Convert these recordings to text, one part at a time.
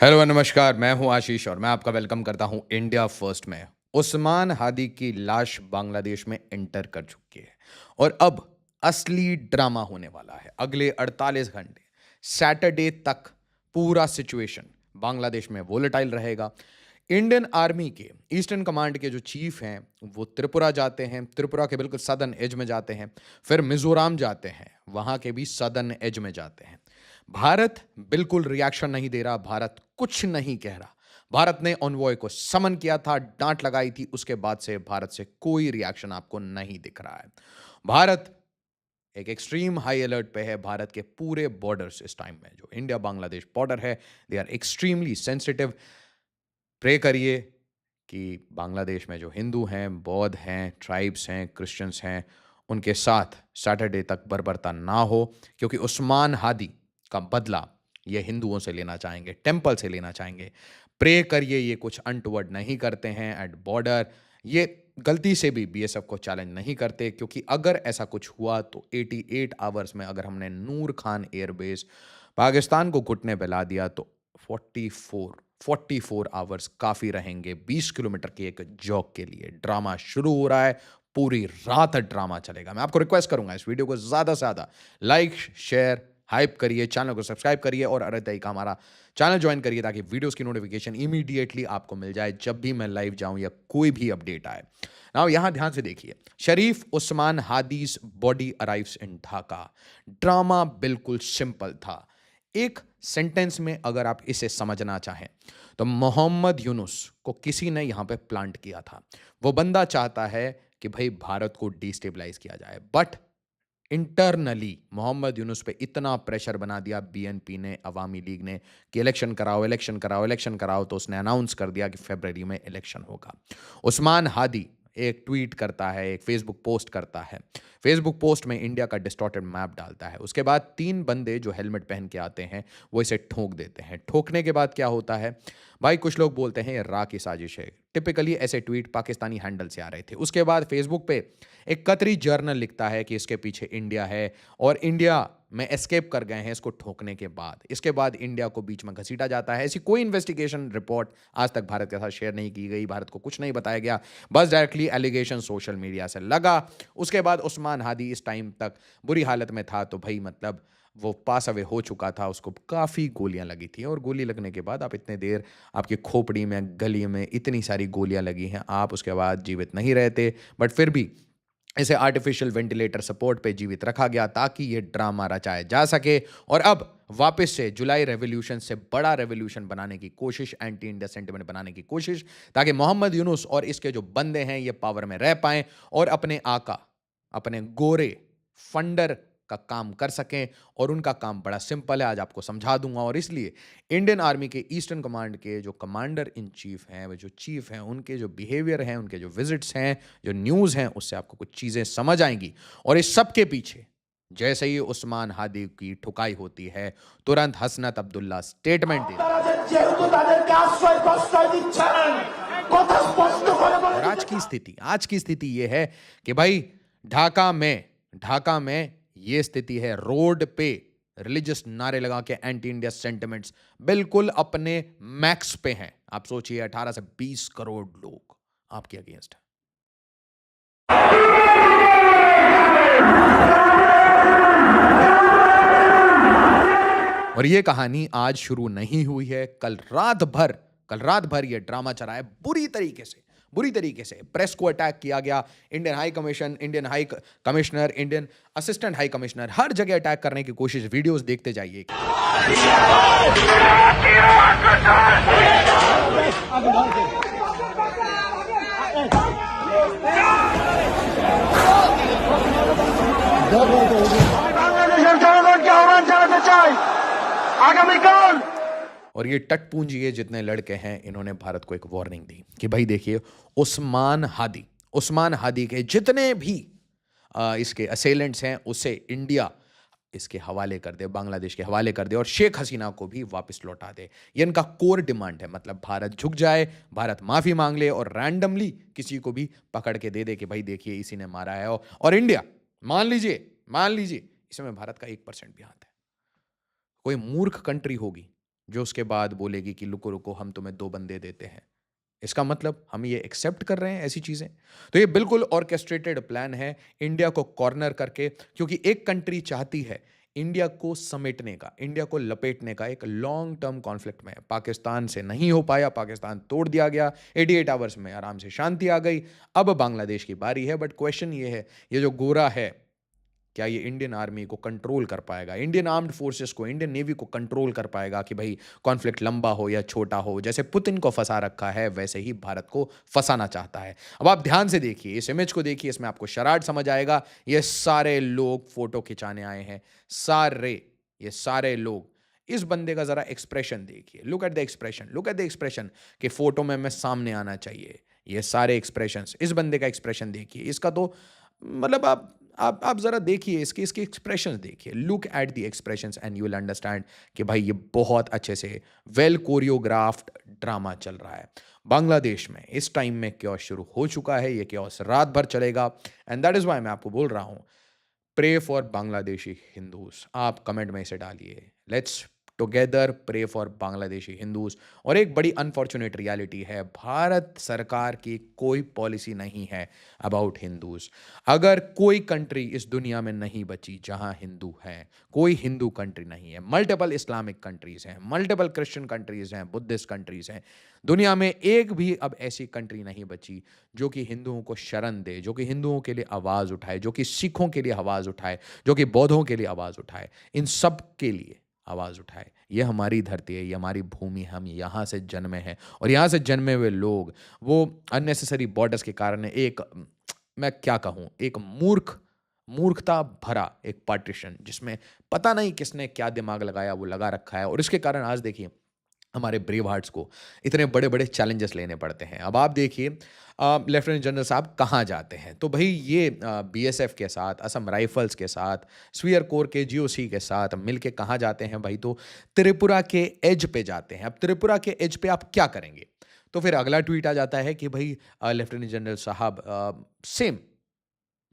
Hello नमस्कार, मैं हूं आशीष और मैं आपका वेलकम करता हूं इंडिया फर्स्ट में। उस्मान हादी की लाश बांग्लादेश में एंटर कर चुकी है और अब असली ड्रामा होने वाला है। अगले 48 घंटे सैटरडे तक पूरा सिचुएशन बांग्लादेश में वोलेटाइल रहेगा। इंडियन आर्मी के ईस्टर्न कमांड के जो चीफ हैं वो त्रिपुरा जाते हैं, त्रिपुरा के बिल्कुल सदर्न एज में जाते हैं, फिर मिजोरम जाते हैं, वहां के भी सदर्न एज में जाते हैं। भारत बिल्कुल रिएक्शन नहीं दे रहा, भारत कुछ नहीं कह रहा। भारत ने ऑनवॉय को समन किया था, डांट लगाई थी, उसके बाद से भारत से कोई रिएक्शन आपको नहीं दिख रहा है। भारत एक एक्सट्रीम हाई अलर्ट पे है। भारत के पूरे बॉर्डर्स इस टाइम में जो इंडिया बांग्लादेश बॉर्डर है, they are extremely sensitive. Pray करिए कि बांग्लादेश में जो हिंदू हैं, बौद्ध हैं, ट्राइब्स हैं, क्रिश्चियंस हैं, उनके साथ सैटरडे तक बर्बरता ना हो, क्योंकि उस्मान हादी का बदला ये हिंदुओं से लेना चाहेंगे, टेम्पल से लेना चाहेंगे। प्रे करिए ये कुछ अनटुवर्ड नहीं करते हैं एट बॉर्डर, ये गलती से भी बीएसएफ को चैलेंज नहीं करते, क्योंकि अगर ऐसा कुछ हुआ तो 88 आवर्स में अगर हमने नूर खान एयरबेस पाकिस्तान को घुटने पे ला दिया तो 44 आवर्स काफ़ी रहेंगे 20 किलोमीटर की एक जॉग के लिए। ड्रामा शुरू हो रहा है, पूरी रात ड्रामा चलेगा। मैं आपको रिक्वेस्ट करूंगा इस वीडियो को ज़्यादा से ज़्यादा लाइक, शेयर, हाइप करिए, चैनल को सब्सक्राइब करिए और अरे तरीका हमारा चैनल ज्वाइन करिए ताकि वीडियोस की नोटिफिकेशन इमीडिएटली आपको मिल जाए जब भी मैं लाइव जाऊं या कोई भी अपडेट आए। नाउ यहां ध्यान से देखिए, Sharif Osman Hadi's body arrives in Dhaka. Drama बिल्कुल सिंपल था। एक सेंटेंस में अगर आप इसे समझना चाहें तो मोहम्मद यूनुस को किसी ने यहां पे प्लांट किया था। वो बंदा चाहता है कि भाई भारत को डिस्टेबलाइज किया जाए, बट इंटरनली मोहम्मद यूनुस पे इतना प्रेशर बना दिया बीएनपी ने, अवामी लीग ने, कि इलेक्शन कराओ, इलेक्शन कराओ, इलेक्शन कराओ, तो उसने अनाउंस कर दिया कि फरवरी में इलेक्शन होगा। उस्मान हादी एक ट्वीट करता है, एक फेसबुक पोस्ट करता है, फेसबुक पोस्ट में इंडिया का डिस्टॉर्टेड मैप डालता है। उसके बाद 3 बंदे जो हेलमेट पहन के आते हैं वो इसे ठोक देते हैं। ठोकने के बाद क्या होता है भाई, कुछ लोग बोलते हैं ये रा की साजिश है। टिपिकली ऐसे ट्वीट पाकिस्तानी हैंडल से आ रहे थे। उसके बाद फेसबुक पे एक कतरी जर्नल लिखता है कि इसके पीछे इंडिया है और इंडिया में एस्केप कर गए हैं इसको ठोकने के बाद। इसके बाद इंडिया को बीच में घसीटा जाता है। ऐसी कोई इन्वेस्टिगेशन रिपोर्ट आज तक भारत के साथ शेयर नहीं की गई, भारत को कुछ नहीं बताया गया, बस डायरेक्टली एलिगेशन सोशल मीडिया से लगा। उसके बाद उस्मान हादी इस टाइम तक बुरी हालत में था, तो भाई मतलब वो पास अवे हो चुका था, उसको काफ़ी गोलियां लगी थी और गोली लगने के बाद आप इतने देर आपकी खोपड़ी में, गली में इतनी सारी गोलियां लगी हैं, आप उसके बाद जीवित नहीं रहते। बट फिर भी इसे आर्टिफिशियल वेंटिलेटर सपोर्ट पे जीवित रखा गया ताकि ये ड्रामा रचाया जा सके। और अब वापस से जुलाई रेवोल्यूशन से बड़ा रेवोल्यूशन बनाने की कोशिश, एंटी इंडिया सेंटिमेंट बनाने की कोशिश, ताकि मोहम्मद यूनुस और इसके जो बंदे हैं ये पावर में रह पाएं और अपने आका, अपने गोरे फंडर का काम कर सकें। और उनका काम बड़ा सिंपल है, आज आपको समझा दूंगा। और इसलिए इंडियन आर्मी के ईस्टर्न कमांड के जो कमांडर इन चीफ हैं, वो जो चीफ हैं, उनके जो बिहेवियर हैं, उनके जो विजिट्स हैं, जो न्यूज़ हैं, उससे आपको कुछ चीज़ें समझ आएंगी। और इस सब के पीछे जैसे ही उस्मान हादी की ठुकाई होती है, तुरंत हसनत अब्दुल्ला स्टेटमेंट दे देते हैं। और आज की स्थिति ये है कि भाई ढाका में ये स्थिति है, रोड पे रिलीजियस नारे लगा के एंटी इंडिया सेंटिमेंट्स बिल्कुल अपने मैक्स पे हैं। आप सोचिए 18 से 20 करोड़ लोग आपके अगेंस्ट हैं। और ये कहानी आज शुरू नहीं हुई है, कल रात भर ये ड्रामा चला है बुरी तरीके से प्रेस को अटैक किया गया। Indian high commission, Indian high commissioner, Indian assistant high commissioner, हर जगह अटैक करने की कोशिश। वीडियोस देखते जाइए। বাংলাদেশের জনগণকে আহ্বান জানাতে চাই আগামীকাল। और ये टटपूंजिए जितने लड़के हैं, इन्होंने भारत को एक वार्निंग दी कि भाई देखिए, उस्मान हादी के जितने भी इसके असेलेंट्स हैं उसे इंडिया इसके हवाले कर दे, बांग्लादेश के हवाले कर दे और शेख हसीना को भी वापस लौटा दे। ये इनका कोर डिमांड है। मतलब भारत झुक जाए, भारत माफी मांग ले और रैंडमली किसी को भी पकड़ के दे दे कि भाई देखिए इसी ने मारा है। और इंडिया मान लीजिए इसमें भारत का 1% भी हाथ है। कोई मूर्ख कंट्री होगी जो उसके बाद बोलेगी कि रुको रुको हम तुम्हें 2 बंदे देते हैं। इसका मतलब हम ये एक्सेप्ट कर रहे हैं ऐसी चीज़ें? तो ये बिल्कुल ऑर्केस्ट्रेटेड प्लान है इंडिया को कॉर्नर करके, क्योंकि एक कंट्री चाहती है इंडिया को समेटने का, इंडिया को लपेटने का एक लॉन्ग टर्म कॉन्फ्लिक्ट में। पाकिस्तान से नहीं हो पाया, पाकिस्तान तोड़ दिया गया, 88 आवर्स में आराम से शांति आ गई। अब बांग्लादेश की बारी है, बट क्वेश्चन ये है, ये जो गोरा है क्या ये इंडियन आर्मी को कंट्रोल कर पाएगा, इंडियन आर्म्ड फोर्सेस को, इंडियन नेवी को कंट्रोल कर पाएगा कि भाई कॉन्फ्लिक्ट लंबा हो या छोटा हो? जैसे पुतिन को फंसा रखा है वैसे ही भारत को फंसाना चाहता है। अब आप ध्यान से देखिए, इस इमेज को देखिए, इसमें आपको शरारत समझ आएगा। ये सारे लोग फोटो खिंचाने आए हैं, सारे, ये सारे लोग। इस बंदे का जरा एक्सप्रेशन देखिए, look at the expression, look at the expression कि फोटो में मैं सामने आना चाहिए। ये सारे एक्सप्रेशंस, इस बंदे का एक्सप्रेशन देखिए, इसका तो मतलब आप जरा देखिए, इसके इसके एक्सप्रेशंस देखिए, look at the expressions and you will understand कि भाई ये बहुत अच्छे से वेल कोरियोग्राफ्ड ड्रामा चल रहा है। बांग्लादेश में इस टाइम में क्योस शुरू हो चुका है, ये क्योस रात भर चलेगा, एंड दैट इज वाई मैं आपको बोल रहा हूं, प्रे फॉर बांग्लादेशी हिंदूज। आप कमेंट में इसे डालिए, let's together pray for Bangladeshi Hindus. और एक बड़ी अनफॉर्चुनेट रियलिटी है, भारत सरकार की कोई पॉलिसी नहीं है अबाउट हिंदूज। अगर कोई कंट्री इस दुनिया में नहीं बची जहां हिंदू हैं, कोई हिंदू कंट्री नहीं है, मल्टीपल इस्लामिक कंट्रीज हैं, मल्टीपल क्रिश्चियन कंट्रीज हैं, बुद्धिस्ट कंट्रीज हैं, दुनिया में एक भी अब ऐसी कंट्री नहीं बची जो कि हिंदुओं को शरण दे, जो कि हिंदुओं के लिए आवाज़ उठाए, जो कि सिखों के लिए आवाज़ उठाए, जो कि बौद्धों के लिए आवाज़ उठाए, इन सब के लिए आवाज़ उठाए। ये हमारी धरती है, ये हमारी भूमि, हम यहाँ से जन्मे हैं, और यहाँ से जन्मे हुए लोग वो अननेसेसरी बॉर्डर्स के कारण एक, मैं क्या कहूँ, एक मूर्खता भरा एक पार्टीशन, जिसमें पता नहीं किसने क्या दिमाग लगाया, वो लगा रखा है, और इसके कारण आज देखिए हमारे ब्रेव हार्ट्स को इतने बड़े बड़े चैलेंजेस लेने पड़ते हैं। अब आप देखिए लेफ्टिनेंट जनरल साहब कहाँ जाते हैं, तो भाई ये बीएसएफ के साथ, असम राइफल्स के साथ, स्वीयर कोर के जीओसी के साथ मिलके कहाँ जाते हैं भाई? तो त्रिपुरा के एज पे जाते हैं। अब त्रिपुरा के एज पे आप क्या करेंगे? तो फिर अगला ट्वीट आ जाता है कि भाई लेफ्टिनेंट जनरल साहब सेम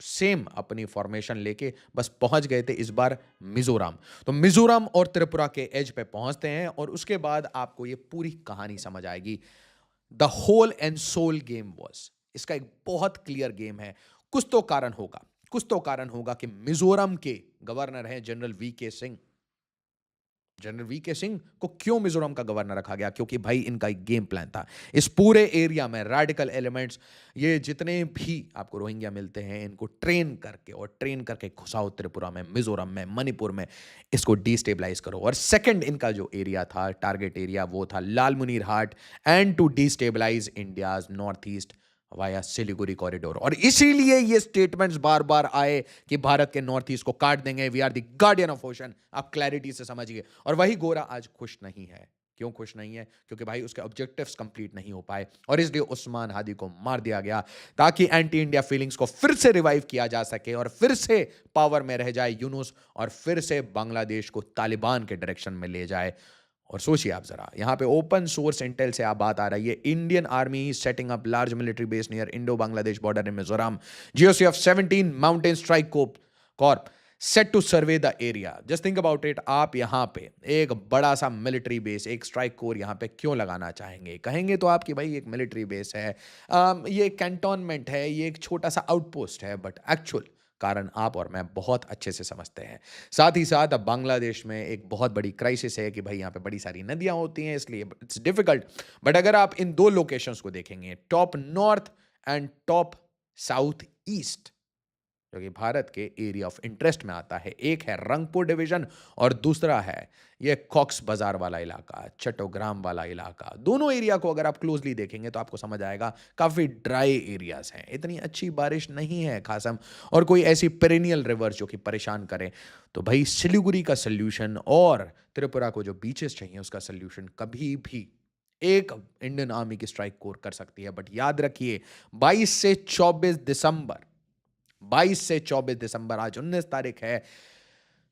सेम अपनी फॉर्मेशन लेके बस पहुंच गए थे इस बार मिजोरम। तो मिजोरम और त्रिपुरा के एज पे पहुंचते हैं, और उसके बाद आपको ये पूरी कहानी समझ आएगी। The whole and sole game was, इसका एक बहुत क्लियर गेम है। कुछ तो कारण होगा, कुछ तो कारण होगा कि मिजोरम के गवर्नर हैं जनरल वी के सिंह। जनरल वी के सिंह को क्यों मिजोरम का गवर्नर रखा गया? क्योंकि भाई इनका एक गेम प्लान था, इस पूरे एरिया में रेडिकल एलिमेंट्स, ये जितने भी आपको रोहिंग्या मिलते हैं, इनको ट्रेन करके घुसाओ त्रिपुरा में, मिजोरम में, मणिपुर में, इसको डिस्टेबलाइज करो। और सेकंड इनका जो एरिया था, टारगेट एरिया, वो था Lalmonirhat, and to destabilise India's north east via Siliguri corridor. और इसीलिए ये स्टेटमेंट्स बार बार आए कि भारत के नॉर्थ ईस्ट को काट देंगे, we are the guardian of ocean. आप क्लैरिटी से समझिए। और वही गोरा आज खुश नहीं है। क्यों खुश नहीं है? क्योंकि भाई उसके ऑब्जेक्टिव्स कंप्लीट नहीं हो पाए, और इसलिए उस्मान हादी को मार दिया गया, ताकि एंटी इंडिया फीलिंग्स को फिर से रिवाइव किया जा सके, और फिर से पावर में रह जाए यूनुस, और फिर से बांग्लादेश को तालिबान के डायरेक्शन में ले जाए। और सोचिए आप जरा, यहां पे ओपन सोर्स इंटेल से आप बात आ रही है, Indian army setting up large military base near Indo Bangladesh border in Mizoram, GOC of 17 mountain strike corps set to survey the area. Just think about it, आप यहां पे एक बड़ा सा मिलिट्री बेस, एक स्ट्राइक कोर यहां पे क्यों लगाना चाहेंगे? कहेंगे तो आपकी भाई एक मिलिट्री बेस है, ये कैंटोनमेंट है, ये एक छोटा सा आउटपोस्ट है, बट एक्चुअल कारण आप और मैं बहुत अच्छे से समझते हैं। साथ ही साथ अब बांग्लादेश में एक बहुत बड़ी क्राइसिस है कि भाई यहाँ पे बड़ी सारी नदियाँ होती हैं, इसलिए इट्स डिफिकल्ट। बट अगर आप इन दो लोकेशंस को देखेंगे, top north and top south east, जो कि भारत के एरिया ऑफ इंटरेस्ट में आता है, एक है रंगपुर डिवीजन और दूसरा है ये कॉक्स बाजार वाला इलाका, चट्टोग्राम वाला इलाका। दोनों एरिया को अगर आप क्लोजली देखेंगे तो आपको समझ आएगा काफ़ी ड्राई एरियाज हैं, इतनी अच्छी बारिश नहीं है खासम, और कोई ऐसी पेरेनियल रिवर जो कि परेशान करे। तो भाई सिलीगुड़ी का सोल्यूशन और त्रिपुरा को जो बीचेस चाहिए उसका सोल्यूशन कभी भी एक इंडियन आर्मी की स्ट्राइक कोर कर सकती है। बट याद रखिए 22 से 24 दिसंबर, 22 से 24 दिसंबर, आज 19 तारीख है,